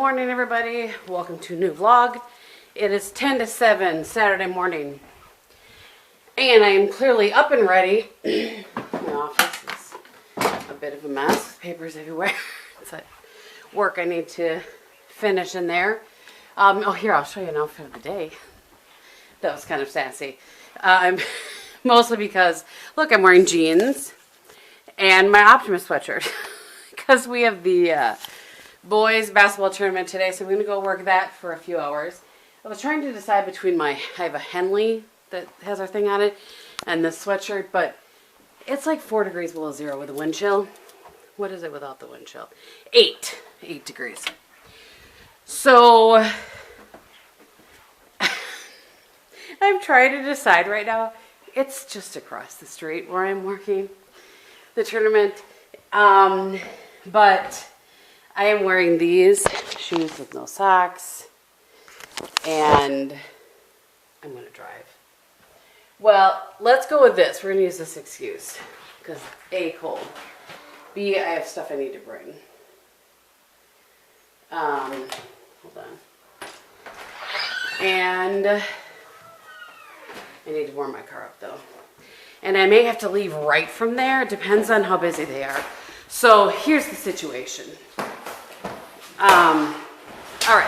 morning, everybody. Welcome to a new vlog. It is 10 to 7 Saturday morning. And I am clearly up and ready. My office is a bit of a mess. Papers everywhere. It's at work I need to finish in there. Oh, here, I'll show you an outfit of the day. That was kind of sassy. Mostly because, look, I'm wearing jeans and my Optimus sweatshirt. Because we have the boys basketball tournament today, so I'm going to go work that for a few hours. I was trying to decide between I have a Henley that has our thing on it and this sweatshirt, but it's like 4 degrees below zero with a wind chill. What is it without the wind chill? 8 degrees. So I'm trying to decide right now. It's just across the street where I'm working the tournament. But I am wearing these shoes with no socks, and I'm going to drive. Well, let's go with this. We're going to use this excuse because A, cold. B, I have stuff I need to bring. Hold on. And I need to warm my car up though. And I may have to leave right from there. It depends on how busy they are. So here's the situation. All right.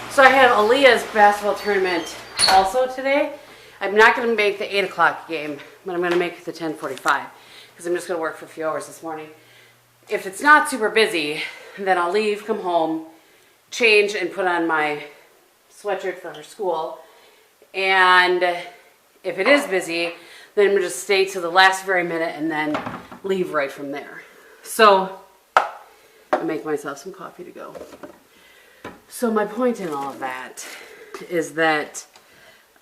So I have Aaliyah's basketball tournament also today. I'm not going to make the 8 o'clock game, but I'm going to make the 10:45 because I'm just going to work for a few hours this morning. If it's not super busy, then I'll leave, come home, change, and put on my sweatshirt for her school. And if it is busy, then I'm going to just stay to the last very minute and then leave right from there. So I'll make myself some coffee to go. So my point in all of that is that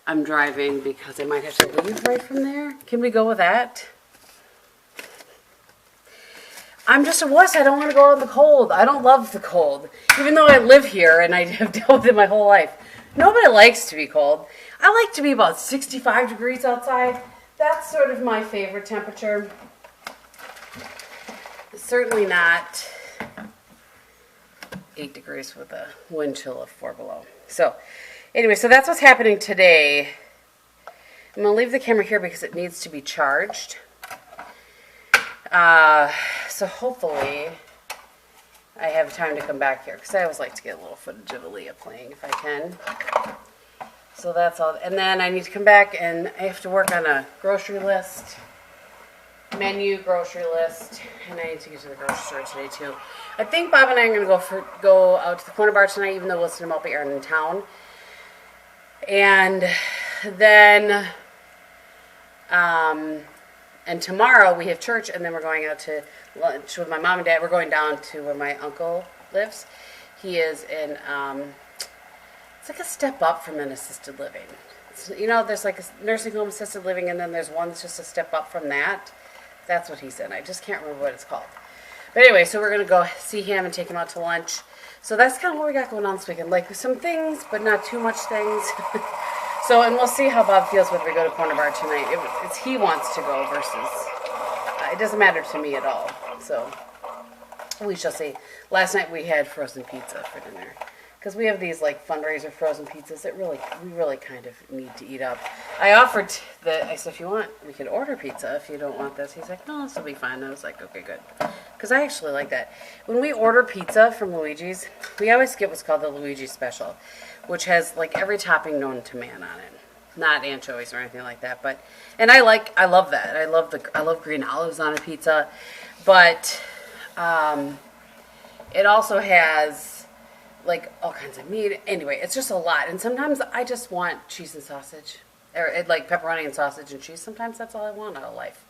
I'm driving because I might have to leave right from there. Can we go with that? I'm just a wuss. I don't want to go out in the cold. I don't love the cold. Even though I live here and I have dealt with it my whole life. Nobody likes to be cold. I like to be about 65 degrees outside. That's sort of my favorite temperature. It's certainly not 8 degrees with a wind chill of 4 below. So anyway, so that's what's happening today. I'm going to leave the camera here because it needs to be charged. So hopefully I have time to come back here because I always like to get a little footage of Aaliyah playing if I can. So that's all. And then I need to come back and I have to work on a grocery list, grocery list, and I need to get to the grocery store today too. I think Bob and I are going to go out to the corner bar tonight, even though Wilson and Maltby aren't in town. And then, and tomorrow we have church, and then we're going out to lunch with my mom and dad. We're going down to where my uncle lives. He is in, it's like a step up from an assisted living. You know, there's like a nursing home assisted living, and then there's one that's just a step up from that. That's what he's in. I just can't remember what it's called. But anyway, so we're going to go see him and take him out to lunch. So that's kind of what we got going on this weekend. Like some things, but not too much things. So, and we'll see how Bob feels whether we go to Corner Bar tonight. It's he wants to go versus, it doesn't matter to me at all. So, we shall see. Last night we had frozen pizza for dinner. Because we have these like fundraiser frozen pizzas that we really kind of need to eat up. I offered I said, if you want, we could order pizza if you don't want this. He's like, no, this will be fine. And I was like, okay, good. Because I actually like that. When we order pizza from Luigi's, we always get what's called the Luigi Special, which has like every topping known to man on it. Not anchovies or anything like that. But, and I love that. I love green olives on a pizza. But it also has like all kinds of meat. Anyway, it's just a lot. And sometimes I just want cheese and sausage. Or like pepperoni and sausage and cheese. Sometimes that's all I want out of life.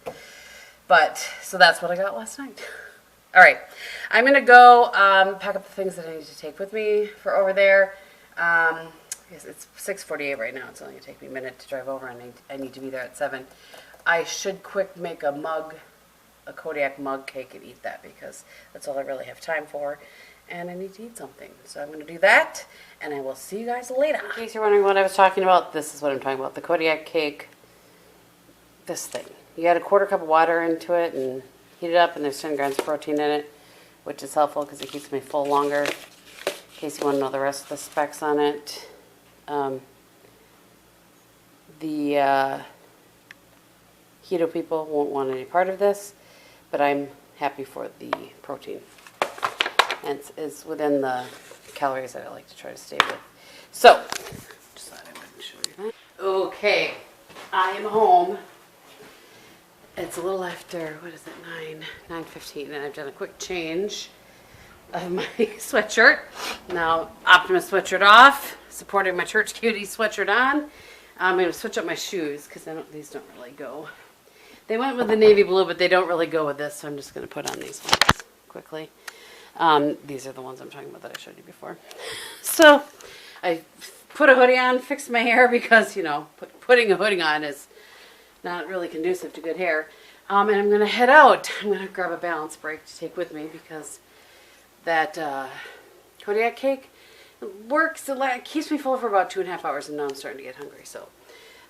But, so that's what I got last night. All right. I'm going to go pack up the things that I need to take with me for over there. It's 6:48 right now. It's only going to take me a minute to drive over. And I need to be there at 7. I should quick make a Kodiak mug cake and eat that because that's all I really have time for. And I need to eat something. So I'm going to do that, and I will see you guys later. In case you're wondering what I was talking about, this is what I'm talking about. The Kodiak cake, this thing. You add a 1/4 cup of water into it and heat it up, and there's 10 grams of protein in it. which is helpful because it keeps me full longer. In case you want to know the rest of the specs on it. The keto people won't want any part of this, but I'm happy for the protein. And it's within the calories that I like to try to stay with. So, just thought I would show you that. Okay, I am home. It's a little after, what is it, 9:15, and I've done a quick change of my sweatshirt. Now, Optimus sweatshirt off, supporting my Church Cutie sweatshirt on. I'm going to switch up my shoes because these don't really go. They went with the navy blue, but they don't really go with this, so I'm just going to put on these ones quickly. These are the ones I'm talking about that I showed you before. So, I put a hoodie on, fixed my hair because, you know, putting a hoodie on is not really conducive to good hair. And I'm going to head out. I'm going to grab a balance break to take with me because that Kodiak cake works. It keeps me full for about 2.5 hours, and now I'm starting to get hungry. So,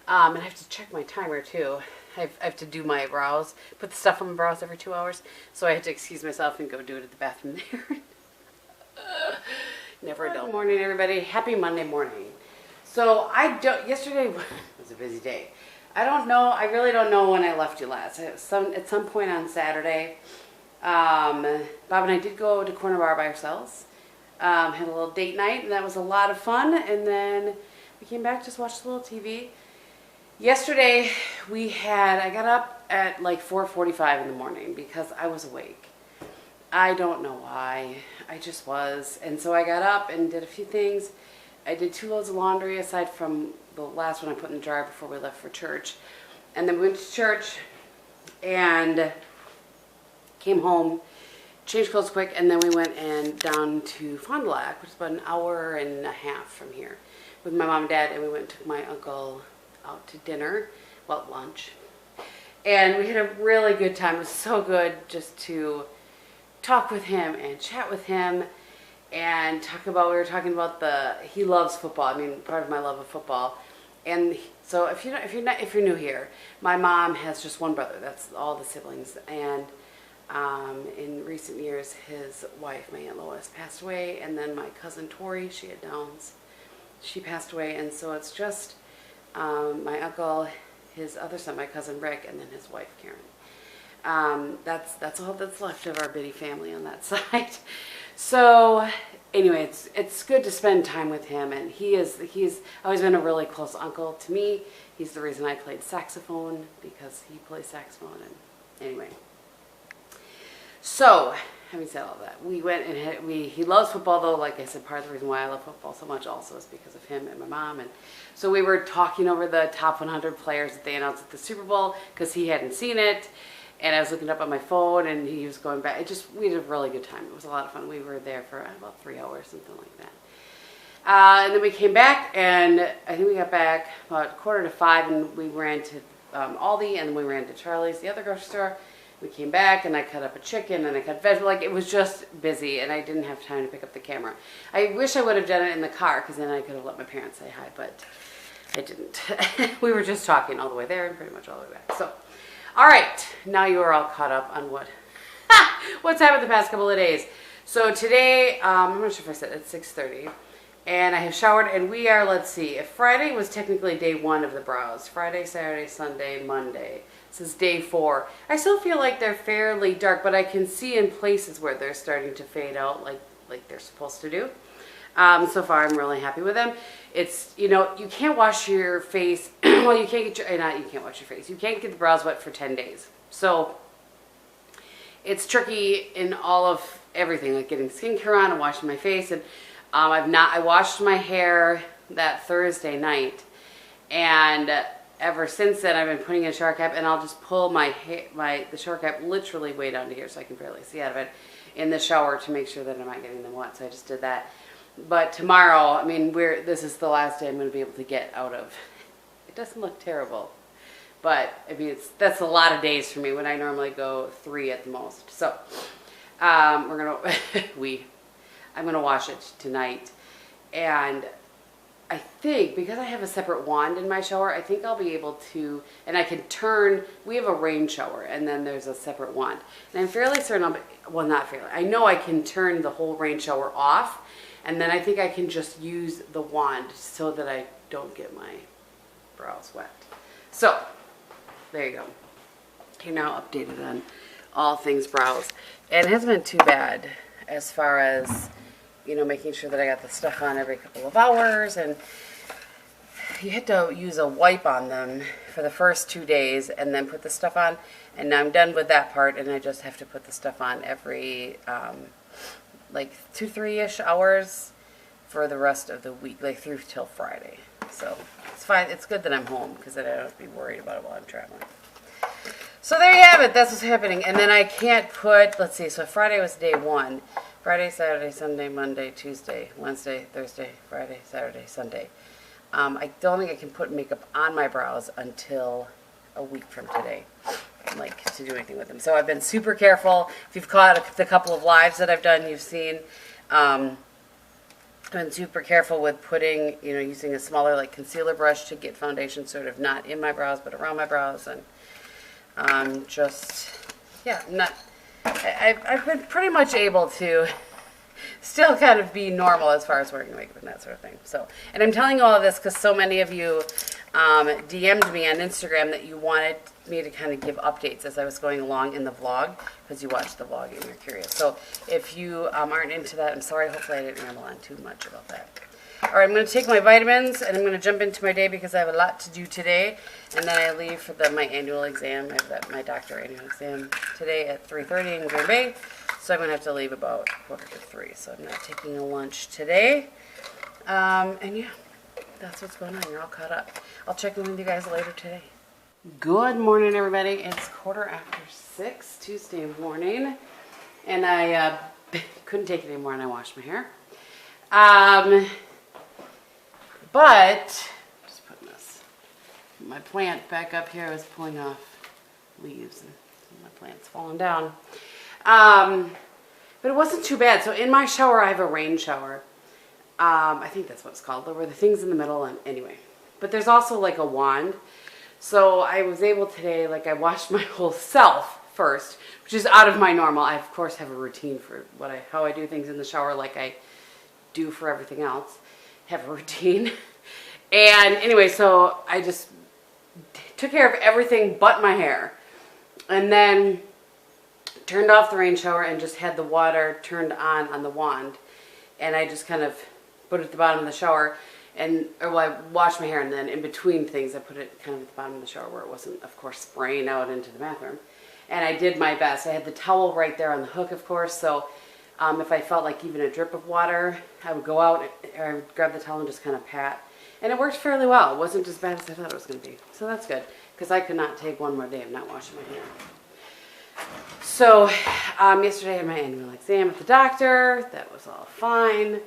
and I have to check my timer too. I have to do my brows, put the stuff on my brows every 2 hours. So I had to excuse myself and go do it at the bathroom there. Never a dull morning, everybody. Happy Monday morning. So yesterday was a busy day. I don't know. I really don't know when I left you last. At some point on Saturday, Bob and I did go to Corner Bar by ourselves. Had a little date night, and that was a lot of fun. And then we came back, just watched a little TV. Yesterday, I got up at like 4:45 in the morning because I was awake. I don't know why. I just was. And so I got up and did a few things. I did 2 loads of laundry aside from the last one I put in the dryer before we left for church. And then we went to church and came home, changed clothes quick, and then we went down to Fond du Lac, which is about an hour and a half from here, with my mom and dad, and we went and took my uncle out to dinner, well, lunch. And we had a really good time. It was so good just to talk with him and chat with him and we were talking about he loves football. I mean, part of my love of football. And so if you're new here, my mom has just one brother. That's all the siblings. And in recent years, his wife, my Aunt Lois, passed away. And then my cousin Tori, she had Downs. She passed away. And so it's just my uncle, his other son, my cousin Rick, and then his wife Karen. That's all that's left of our Biddy family on that side. So anyway, it's good to spend time with him, and he's always been a really close uncle to me. He's the reason I played saxophone, because he plays saxophone. And anyway, so having said all that, we went and he loves football, though. Like I said, part of the reason why I love football so much also is because of him and my mom. And so we were talking over the top 100 players that they announced at the Super Bowl because he hadn't seen it. And I was looking up on my phone, and he was going back. We had a really good time. It was a lot of fun. We were there for about 3 hours, something like that. And then we came back, and I think we got back about 4:45, and we ran to Aldi, and then we ran to Charlie's, the other grocery store. We came back, and I cut up a chicken, and I cut vegetables. Like, it was just busy, and I didn't have time to pick up the camera. I wish I would have done it in the car, because then I could have let my parents say hi, but I didn't. We were just talking all the way there and pretty much all the way back. So. All right, now you are all caught up on what's happened the past couple of days. So today, I'm not sure if I said it's 6:30, and I have showered, and we are, let's see, if Friday was technically day 1 of the brows, Friday, Saturday, Sunday, Monday, this is day 4. I still feel like they're fairly dark, but I can see in places where they're starting to fade out like they're supposed to do. So far, I'm really happy with them. It's, you can't wash your face. Well, you can't get you can't wash your face. You can't get the brows wet for 10 days. So it's tricky in all of everything, like getting skincare on and washing my face. And I washed my hair that Thursday night, and ever since then I've been putting in a shower cap, and I'll just pull the shower cap literally way down to here so I can barely see out of it in the shower to make sure that I'm not getting them wet. So I just did that. But tomorrow, I mean, this is the last day I'm going to be able to get out of. It doesn't look terrible, but I mean, that's a lot of days for me when I normally go 3 at the most. So I'm gonna wash it tonight, and I think because I have a separate wand in my shower, I think I'll be able to, and I can turn, we have a rain shower and then there's a separate wand. And I'm fairly certain I'll be, well, not fairly, I know I can turn the whole rain shower off, and then I think I can just use the wand so that I don't get my brows wet. So, there you go. You're now updated on all things brows. And it hasn't been too bad as far as, you know, making sure that I got the stuff on every couple of hours. And you had to use a wipe on them for the first 2 days and then put the stuff on. And now I'm done with that part, and I just have to put the stuff on every, like 2-3-ish hours for the rest of the week, like through till Friday. So it's fine. It's good that I'm home because then I don't have to be worried about it while I'm traveling. So there you have it. That's what's happening. And then I can't put, let's see, so Friday was day 1. Friday, Saturday, Sunday, Monday, Tuesday, Wednesday, Thursday, Friday, Saturday, Sunday. I don't think I can put makeup on my brows until a week from today, like to do anything with them. So I've been super careful. If you've caught the couple of lives that I've done, you've seen. I've been super careful with putting, you know, using a smaller like concealer brush to get foundation sort of not in my brows but around my brows, and just, yeah, I've been pretty much able to still kind of be normal as far as wearing makeup and that sort of thing. So, and I'm telling you all of this because so many of you DM'd me on Instagram that you wanted me to kind of give updates as I was going along in the vlog, because you watched the vlog and you're curious. So if you aren't into that, I'm sorry. Hopefully I didn't ramble on too much about that. All right, I'm going to take my vitamins and I'm going to jump into my day because I have a lot to do today. And then I leave for my annual exam. I have my doctor annual exam today at 3:30 in Green Bay. So I'm going to have to leave about 2:45. So I'm not taking a lunch today. And yeah, that's what's going on. You're all caught up. I'll check in with you guys later today. Good morning, everybody. It's 6:15 Tuesday morning. And I couldn't take it anymore and I washed my hair. But, just putting my plant back up here. I was pulling off leaves and my plant's falling down. But it wasn't too bad. So in my shower, I have a rain shower. I think that's what it's called. There were the things in the middle, and anyway. But there's also like a wand. So I was able today, like I washed my whole self first, which is out of my normal. I, of course, have a routine for how I do things in the shower like I do for everything else. Have a routine. And anyway, so I just took care of everything but my hair. And then turned off the rain shower and just had the water turned on the wand. And I just kind of put it at the bottom of the shower. I washed my hair, and then in between things I put it kind of at the bottom of the shower where it wasn't, of course, spraying out into the bathroom. And I did my best. I had the towel right there on the hook, of course, so if I felt like even a drip of water, I would go out, or I would grab the towel and just kind of pat. And it worked fairly well. It wasn't as bad as I thought it was going to be. So that's good, because I could not take one more day of not washing my hair. So yesterday I had my annual exam at the doctor. That was all fine.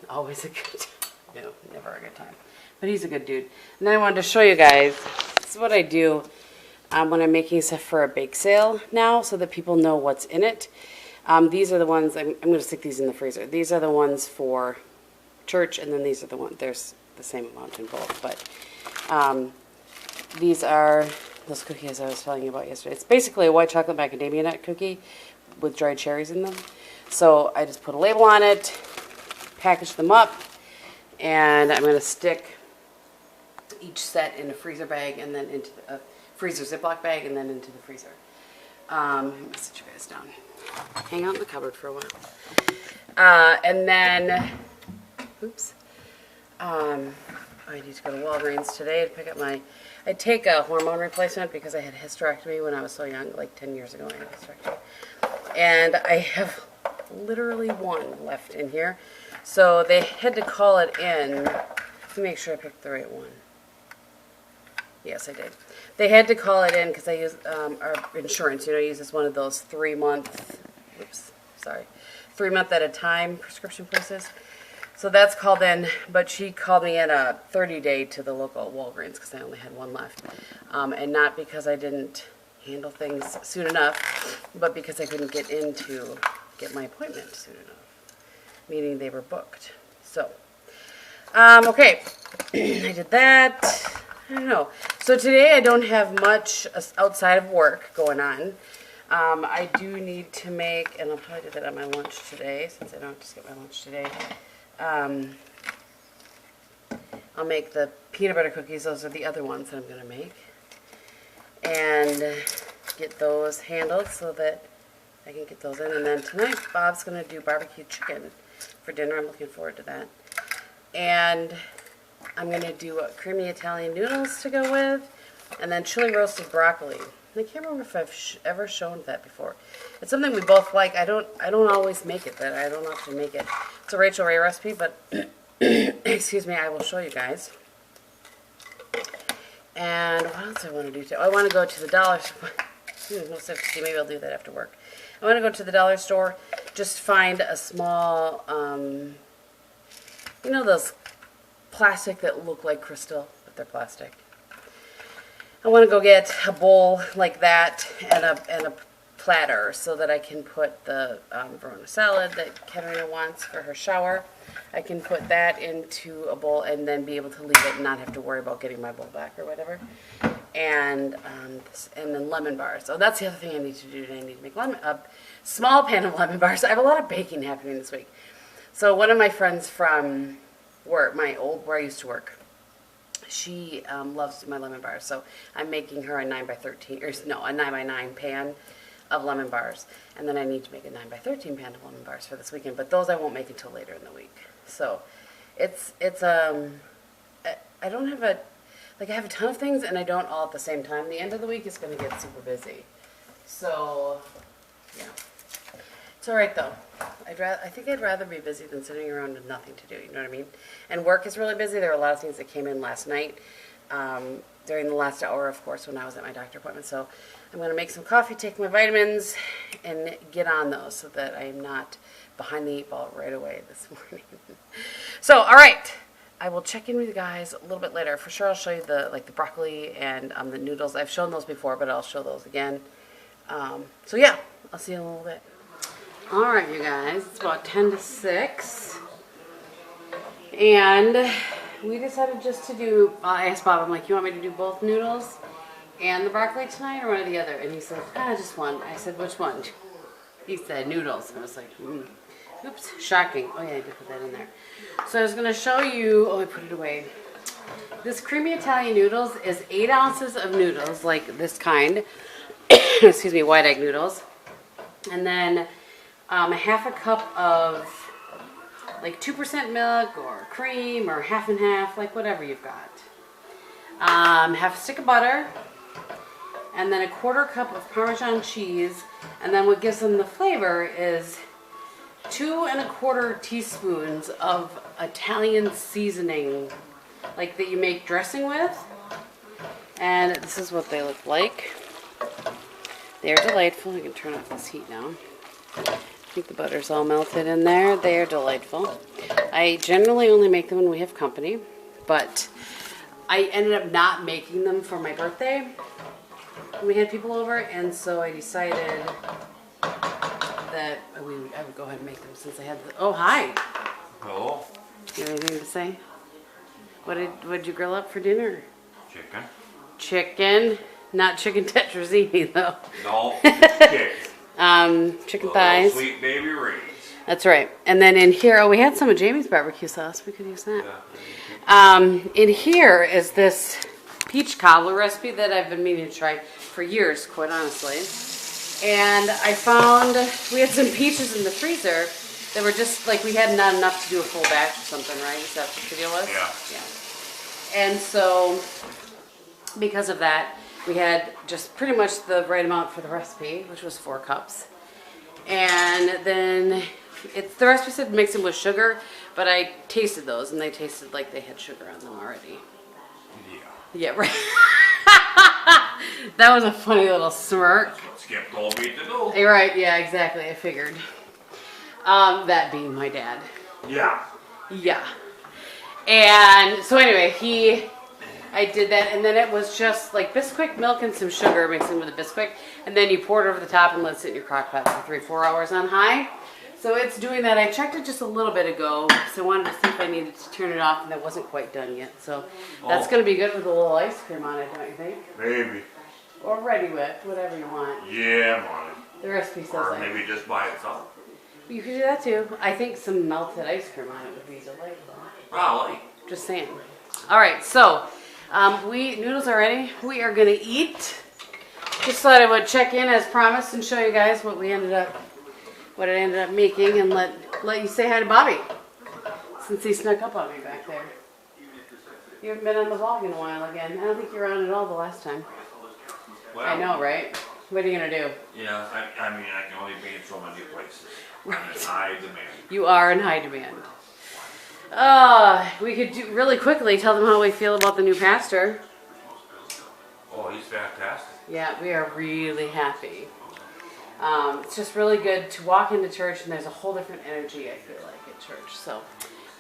Always a good time. No, never a good time. But he's a good dude. And then I wanted to show you guys, this is what I do when I'm making stuff for a bake sale now, so that people know what's in it. These are the ones, I'm going to stick these in the freezer. These are the ones for church, and then these are the ones, there's the same amount in both. But these are those cookies I was telling you about yesterday. It's basically a white chocolate macadamia nut cookie with dried cherries in them. So I just put a label on it, package them up, and I'm going to stick each set in a freezer bag and then into a freezer Ziploc bag and then into the freezer. I'm going to sit you guys down. Hang out in the cupboard for a while. And then, oops, I need to go to Walgreens today to pick up I take a hormone replacement because I had hysterectomy when I was so young, like 10 years ago I had hysterectomy. And I have literally one left in here. So they had to call it in to make sure I picked the right one. Yes, I did. They had to call it in because I use our insurance. You know, I use this one of those 3-month, 3-month at a time prescription places. So that's called in, but she called me in a 30-day to the local Walgreens because I only had one left. And not because I didn't handle things soon enough, but because I couldn't get in to get my appointment soon enough, meaning they were booked. So Okay, I did that. I don't know. So today I don't have much outside of work going on. I do need to make, and I'll probably do that on my lunch today, since I don't have to skip my lunch today. I'll make the peanut butter cookies. Those are the other ones that I'm going to make. And get those handled so that I can get those in. And then tonight, Bob's going to do barbecue chicken for dinner. I'm looking forward to that. And I'm going to do creamy Italian noodles to go with. And then chili roasted broccoli. I can't remember if I've ever shown that before. It's something we both like. I don't always make it. I don't often make it. It's a Rachel Ray recipe, but excuse me, I will show you guys. And what else I want to do today? I want to go to the dollar store. Maybe I'll do that after work. I want to go to the dollar store, just find a small, you know those plastic that look like crystal, but they're plastic. I want to go get a bowl like that and a platter so that I can put the Verona salad that Katerina wants for her shower. I can put that into a bowl and then be able to leave it and not have to worry about getting my bowl back or whatever. And then lemon bars. So that's the other thing I need to do today. I need to make a small pan of lemon bars. I have a lot of baking happening this week. So one of my friends from work, where I used to work, she loves my lemon bars. So I'm making her a 9x13, or no, a 9x9 pan of lemon bars. And then I need to make a 9x13 pan of lemon bars for this weekend. But those I won't make until later in the week. So it's I don't have I have a ton of things and I don't all at the same time. The end of the week is going to get super busy. So, yeah. It's all right though. I think I'd rather be busy than sitting around with nothing to do, you know what I mean? And work is really busy. There were a lot of things that came in last night, during the last hour, of course, when I was at my doctor appointment. So I'm going to make some coffee, take my vitamins, and get on those so that I'm not behind the 8 ball right away this morning. So, all right. I will check in with you guys a little bit later. For sure, I'll show you the broccoli and the noodles. I've shown those before, but I'll show those again. So yeah, I'll see you in a little bit. All right, you guys. It's about 10 to 6. And we decided just to do, I asked Bob, I'm like, you want me to do both noodles and the broccoli tonight or one or the other? And he said, just one. I said, which one? He said, noodles. I was like, oops, shocking. Oh yeah, I did put that in there. So I was going to show you, I put it away. This creamy Italian noodles is 8 ounces of noodles, like this kind. Excuse me, white egg noodles. And then a half a cup of like 2% milk or cream or half and half, like whatever you've got. Half a stick of butter. And then a 1/4 cup of Parmesan cheese. And then what gives them the flavor is 2 1/4 teaspoons of Italian seasoning, like that you make dressing with. And this is what they look like. They're delightful. I can turn off this heat now. I think the butter's all melted in there. They are delightful. I generally only make them when we have company, but I ended up not making them for my birthday when we had people over, and so I decided that I would go ahead and make them since I had the... Oh, hi. Hello. You have anything to say? What did you grill up for dinner? Chicken. Chicken. Not chicken tetrazzini, though. No, chicken. Chicken thighs. Sweet baby Ray's. That's right. And then in here, we had some of Jamie's barbecue sauce. We could use that. Yeah. In here is this peach cobbler recipe that I've been meaning to try for years, quite honestly. And I found we had some peaches in the freezer that were just like we had not enough to do a full batch or something, right? Is that what the deal was? Yeah. And so because of that, we had just pretty much the right amount for the recipe, which was 4 cups. And then the recipe said mix them with sugar, but I tasted those and they tasted like they had sugar on them already. Yeah. Yeah, right. That was a funny little smirk. Skip told me to do. You're right, yeah, exactly, I figured. That being my dad. Yeah. Yeah. And so anyway, I did that, and then it was just like Bisquick, milk, and some sugar mixed in with the Bisquick, and then you pour it over the top and let it sit in your crock pot for 3-4 hours on high. So it's doing that. I checked it just a little bit ago, so I wanted to see if I needed to turn it off, and that wasn't quite done yet. So that's going to be good with a little ice cream on it, don't you think? Maybe. Or ready whipped, whatever you want. Yeah, I'm on it. The recipe says Or that. maybe just by itself. You could do that too. I think some melted ice cream on it would be delightful. Probably. Just saying. All right, so noodles are ready. We are gonna eat. Just thought I would check in as promised and show you guys what I ended up making, and let you say hi to Bobby, since he snuck up on me back there. You haven't been on the vlog in a while again. I don't think you were on at all the last time. Well, I know, right? What are you gonna do? Yeah, I mean, I can only be in so many places. Right. I'm in high demand. You are in high demand. We could do really quickly tell them how we feel about the new pastor. Oh, he's fantastic. Yeah, we are really happy. It's just really good to walk into church, and there's a whole different energy, I feel like, at church. So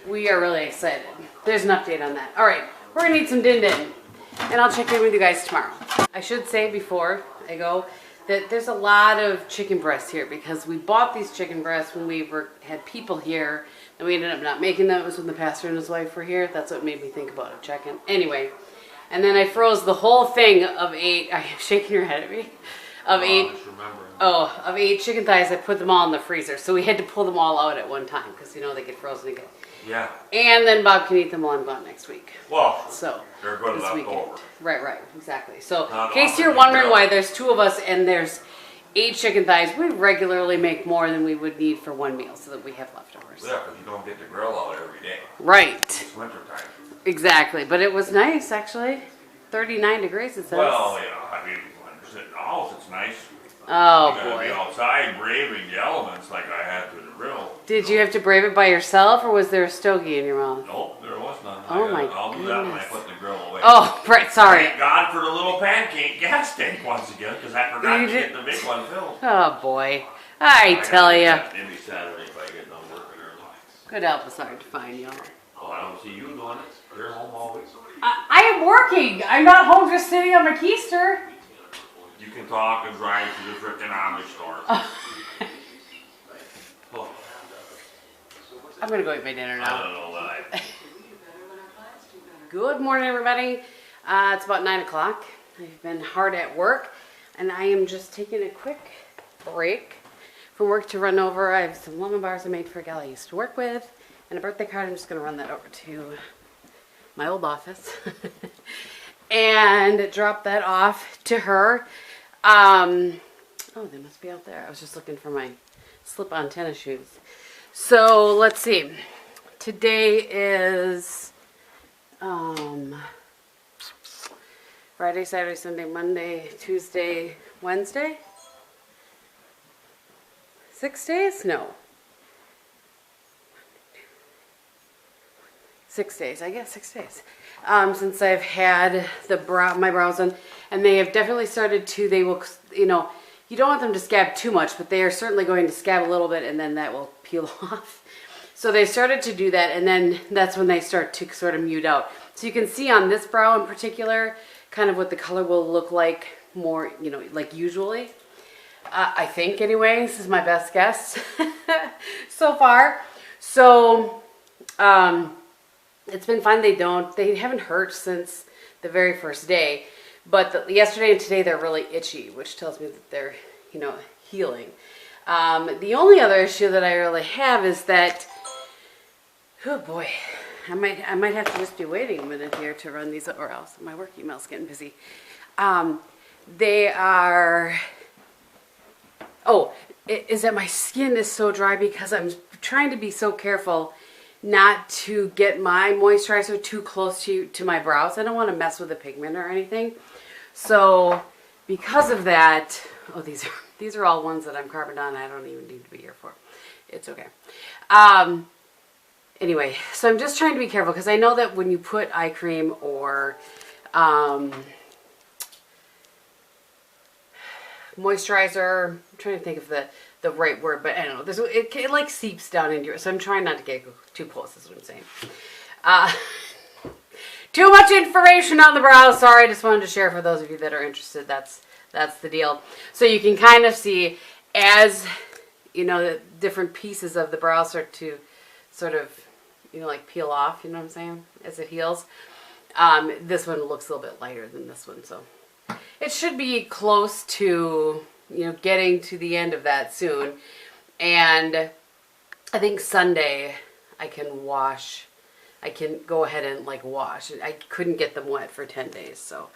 we are really excited. There's an update on that. All right, we're going to eat some din din, and I'll check in with you guys tomorrow. I should say before I go that there's a lot of chicken breasts here, because we bought these chicken breasts when we had people here, and we ended up not making them. It was when the pastor and his wife were here. That's what made me think about a check-in. Anyway, and then I froze the whole thing of 8. Are you shaking your head at me? Of 8. Of 8 chicken thighs. I put them all in the freezer, so we had to pull them all out at one time, because you know they get frozen again. Yeah. And then Bob can eat them while I'm gone next week. Well, so they're good left weekend. over. Right, exactly. So Not in case often you're they wondering grill. why there's 2 of us and there's 8 chicken thighs, we regularly make more than we would need for one meal, so that we have leftovers. Yeah, because you don't get the grill out every day. Right. It's wintertime. Exactly. But it was nice, actually. 39 degrees, it says. Well, yeah, I mean, when you're sitting in the house, it's nice. Oh, You gotta boy. be outside braving the elements like I had to the grill. Did you have to brave it by yourself, or was there a stogie in your mouth? Nope, there was none. Oh, my I'll do that when I goodness. put the grill away. Oh, Brett, sorry. Thank God for the little pancake gas tank once again, because I forgot You to did- get the big one filled. Oh, boy. I tell gotta you. get that Maybe Saturday if I get done working early. Good help is hard to find, y'all. Oh, I don't see you doing it. You're home always. I am working. I'm not home just sitting on my keister. You can talk and drive to the frickin' Amish store. Oh, I'm going to go eat my dinner I now. don't know that. Good morning, everybody. It's about 9 o'clock. I've been hard at work, and I am just taking a quick break from work to run over. I have some lemon bars I made for a gal I used to work with, and a birthday card. I'm just going to run that over to my old office and drop that off to her. Oh, they must be out there. I was just looking for my slip-on tennis shoes. So let's see. Today is Friday, Saturday, Sunday, Monday, Tuesday, Wednesday. 6 days? No. 6 days. I guess 6 days. Since I've had my brows done, and they have definitely started to. They will, you know, you don't want them to scab too much, but they are certainly going to scab a little bit, and then that will peel off. So they started to do that, and then that's when they start to sort of mute out. So you can see on this brow in particular, kind of what the color will look like more, you know, like usually. I think anyway, this is my best guess so far. So it's been fun. They haven't hurt since the very first day, but yesterday and today they're really itchy, which tells me that they're, you know, healing. The only other issue that I really have is that, oh boy, I might have to just be waiting a minute here to run these, or else my work email's getting busy. They are, is that my skin is so dry because I'm trying to be so careful not to get my moisturizer too close to my brows. I don't want to mess with the pigment or anything. So because of that, these are all ones that I'm carbon on. I don't even need to be here for. It's okay. Anyway, so I'm just trying to be careful because I know that when you put eye cream or moisturizer, I'm trying to think of the right word, but I don't know. It like seeps down into it, so I'm trying not to get too close, is what I'm saying. Too much information on the brow. Sorry, I just wanted to share for those of you that are interested. That's the deal. So you can kind of see as you know, the different pieces of the brow start to sort of, you know, like peel off, you know what I'm saying, as it heals. This one looks a little bit lighter than this one, so it should be close to, you know, getting to the end of that soon. And I think Sunday I can wash. I can go ahead and like wash. I couldn't get them wet for 10 days, so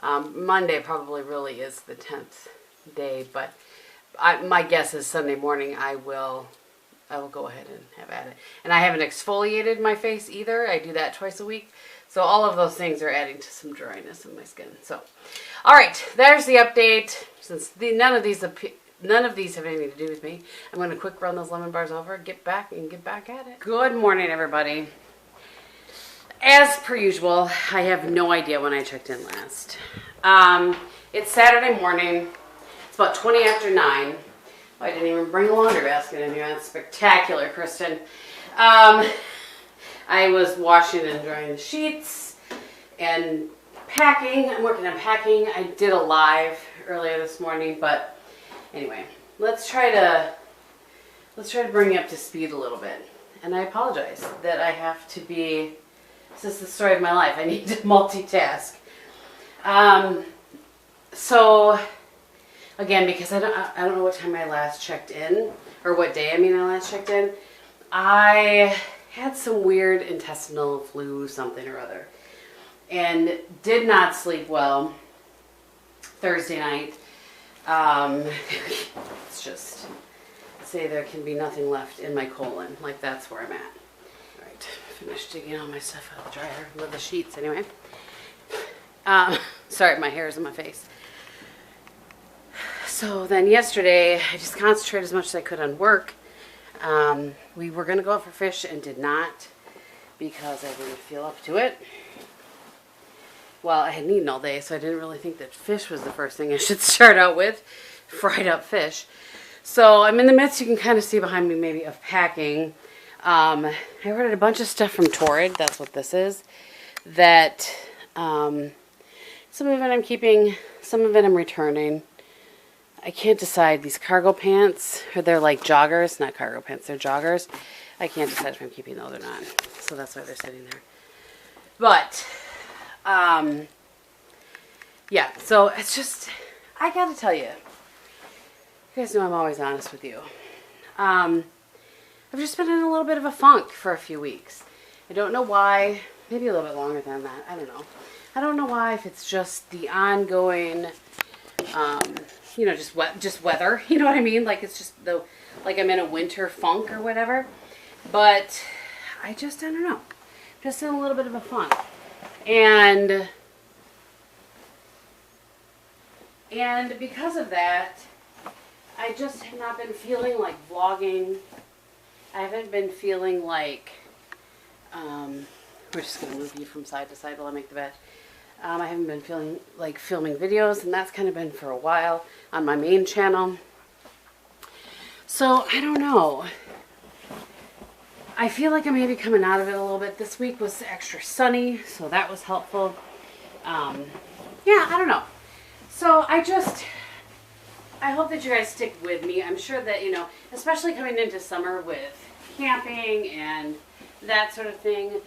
Monday probably really is the 10th day, but my guess is Sunday morning I will go ahead and have at it. And I haven't exfoliated my face either. I do that twice a week. So all of those things are adding to some dryness in my skin. So, all right, there's the update. Since none of these have anything to do with me, I'm going to quick run those lemon bars over, get back at it. Good morning, everybody. As per usual, I have no idea when I checked in last. It's Saturday morning. It's about 20 after 9. I didn't even bring a laundry basket in here. That's spectacular, Kristin. I was washing and drying the sheets and packing. I'm working on packing. I did a live earlier this morning, but anyway, let's try to bring you up to speed a little bit. And I apologize that I have to be. This is the story of my life. I need to multitask. So again, because I don't know what time I last checked in, or what day I last checked in. I had some weird intestinal flu, something or other, and did not sleep well Thursday night. It's just, say there can be nothing left in my colon. Like, that's where I'm at. All right, finished digging all my stuff out of the dryer with the sheets anyway. Sorry, my hair is in my face. So then yesterday, I just concentrated as much as I could on work. We were going to go out for fish and did not because I didn't feel up to it. Well, I hadn't eaten all day, so I didn't really think that fish was the first thing I should start out with. Fried up fish. So I'm in the midst, you can kind of see behind me maybe, of packing. I ordered a bunch of stuff from Torrid. That's what this is. That some of it I'm keeping, some of it I'm returning. I can't decide. These cargo pants, or they're like joggers, not cargo pants, they're joggers. I can't decide if I'm keeping those or not. So that's why they're sitting there. But, yeah, so it's just, I gotta tell you, you guys know I'm always honest with you. I've just been in a little bit of a funk for a few weeks. I don't know why, maybe a little bit longer than that, I don't know. I don't know why, if it's just the ongoing, you know, just weather, you know what I mean? Like, it's just like I'm in a winter funk or whatever. But I don't know. Just in a little bit of a funk. And because of that, I just have not been feeling like vlogging. I haven't been feeling like, we're just going to move you from side to side while I make the bed. I haven't been feeling like filming videos, and that's kind of been for a while on my main channel. So, I don't know. I feel like I may be coming out of it a little bit. This week was extra sunny, so that was helpful. Yeah, I don't know. So, I hope that you guys stick with me. I'm sure that, you know, especially coming into summer with camping and that sort of thing,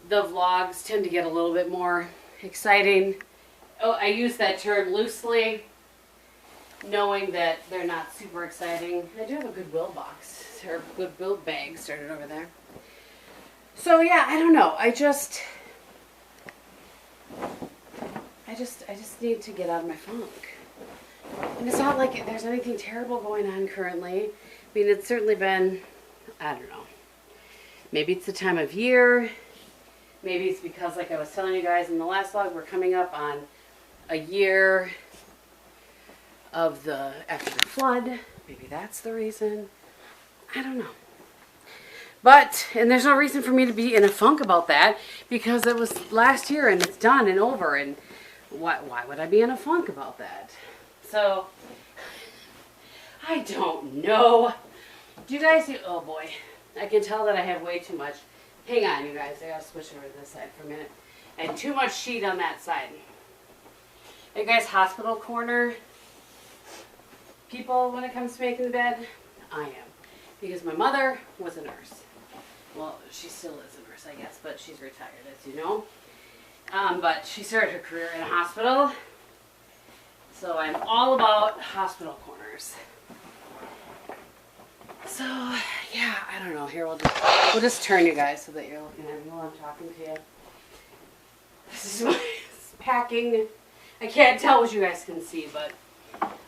the vlogs tend to get a little bit more exciting. Oh, I use that term loosely, knowing that they're not super exciting. I do have a Goodwill box, or Goodwill bag started over there. So yeah, I don't know. I just need to get out of my funk. And it's not like there's anything terrible going on currently. I mean, it's certainly been, I don't know. Maybe it's the time of year. Maybe it's because, like I was telling you guys in the last vlog, we're coming up on a year of after the flood. Maybe that's the reason. I don't know. But, and there's no reason for me to be in a funk about that, because it was last year and it's done and over, and why would I be in a funk about that? So, I don't know. Do you guys see, oh boy, I can tell that I have way too much. Hang on, you guys, I gotta switch over to this side for a minute. I had too much sheet on that side. You guys hospital corner people when it comes to making the bed? I am. Because my mother was a nurse. Well, she still is a nurse, I guess, but she's retired, as you know. But she started her career in a hospital. So I'm all about hospital corners. So, yeah, I don't know. Here, we'll just turn you guys so that you're looking at me while I'm talking to you. This is my packing. I can't tell what you guys can see, but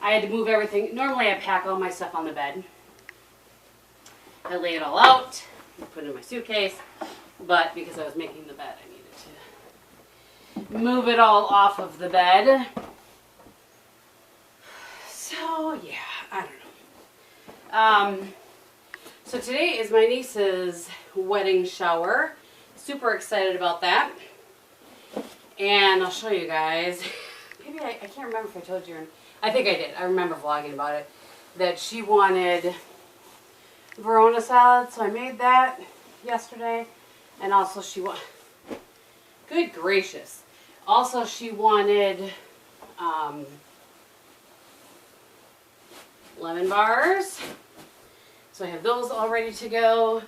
I had to move everything. Normally I pack all my stuff on the bed. I lay it all out, put it in my suitcase, but because I was making the bed, I needed to move it all off of the bed. So, yeah, I don't know. So today is my niece's wedding shower. Super excited about that. And I'll show you guys. Maybe I can't remember if I told you. I think I did. I remember vlogging about it. That she wanted Verona salad, so I made that yesterday. And also she good gracious. Also she wanted lemon bars. So I have those all ready to go.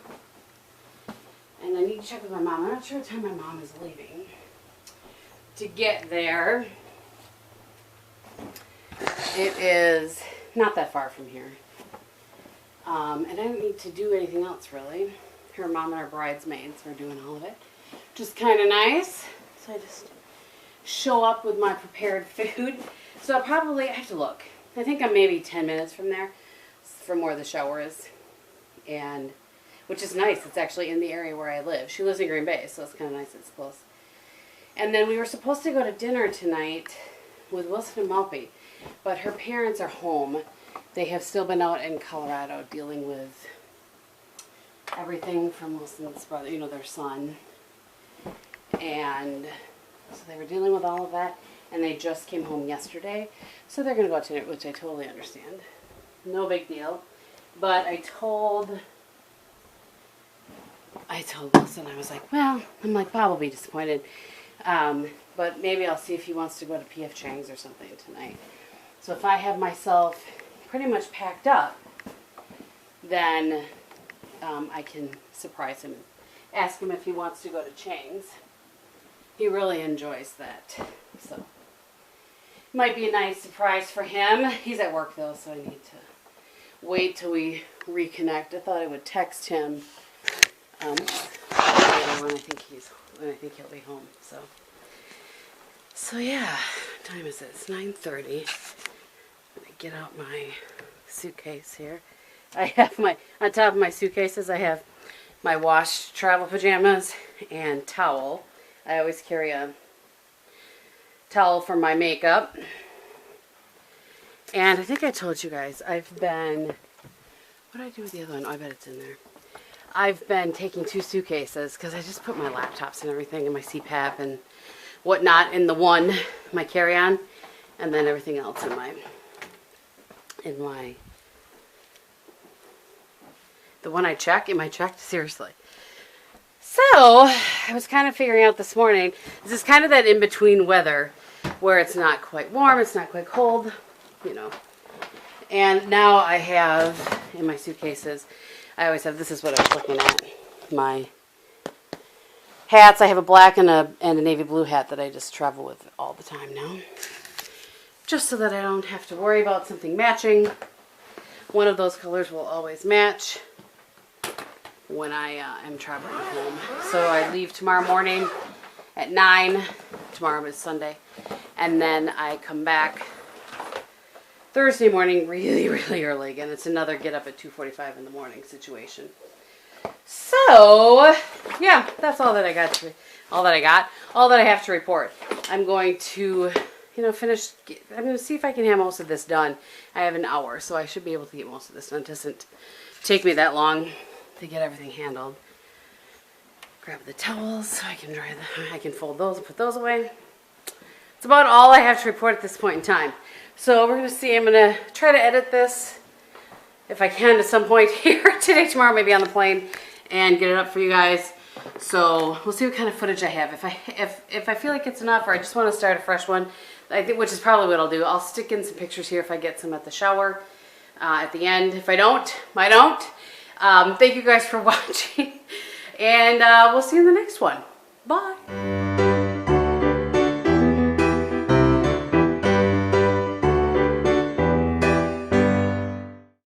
And I need to check with my mom. I'm not sure what time my mom is leaving to get there. It is not that far from here. And I don't need to do anything else really. Her mom and her bridesmaids were doing all of it. Which is kind of nice. So I just show up with my prepared food. So I have to look. I think I'm maybe 10 minutes from there, from where the shower is. And, which is nice. It's actually in the area where I live. She lives in Green Bay, so it's kind of nice it's close. And then we were supposed to go to dinner tonight with Wilson and Malpy, but her parents are home. They have still been out in Colorado dealing with everything from Wilson's brother, you know, their son. And so they were dealing with all of that, and they just came home yesterday. So they're going to go out to dinner, which I totally understand. No big deal. But I told Wilson, I was like, well, I'm like, Bob will be disappointed. But maybe I'll see if he wants to go to P.F. Chang's or something tonight. So if I have myself pretty much packed up, then I can surprise him and ask him if he wants to go to Chang's. He really enjoys that. So might be a nice surprise for him. He's at work though, so I need to wait till we reconnect. I thought I would text him later when I think he'll be home. So yeah, what time is it? It's 9:30. I'm gonna get out my suitcase here. I have on top of my suitcases I have my washed travel pajamas and towel. I always carry a towel for my makeup. And I think I told you guys, what did I do with the other one? Oh, I bet it's in there. I've been taking 2 suitcases because I just put my laptops and everything and my CPAP and whatnot in the one, my carry-on, and then everything else the one I check, am I checked? Seriously. So, I was kind of figuring out this morning, this is kind of that in-between weather where it's not quite warm, it's not quite cold, you know. And now I have, in my suitcases, I always have, this is what I was looking at, my hats. I have a black and a navy blue hat that I just travel with all the time now. Just so that I don't have to worry about something matching. One of those colors will always match when I am traveling home. So I leave tomorrow morning at 9. Tomorrow is Sunday. And then I come back Thursday morning really, really early. Again, it's another get up at 2:45 in the morning situation. So, yeah, that's all that I got. All that I have to report. I'm going to, finish. I'm going to see if I can have most of this done. I have an hour, so I should be able to get most of this done. It doesn't take me that long to get everything handled. Grab the towels so I can I can fold those and put those away. It's about all I have to report at this point in time. So we're going to see. I'm going to try to edit this if I can at some point here today, tomorrow, maybe on the plane, and get it up for you guys. So we'll see what kind of footage I have. If I feel like it's enough, or I just want to start a fresh one, I think, which is probably what I'll do. I'll stick in some pictures here if I get some at the shower. at the end. If I don't, I don't. Thank you guys for watching, and we'll see you in the next one. Bye.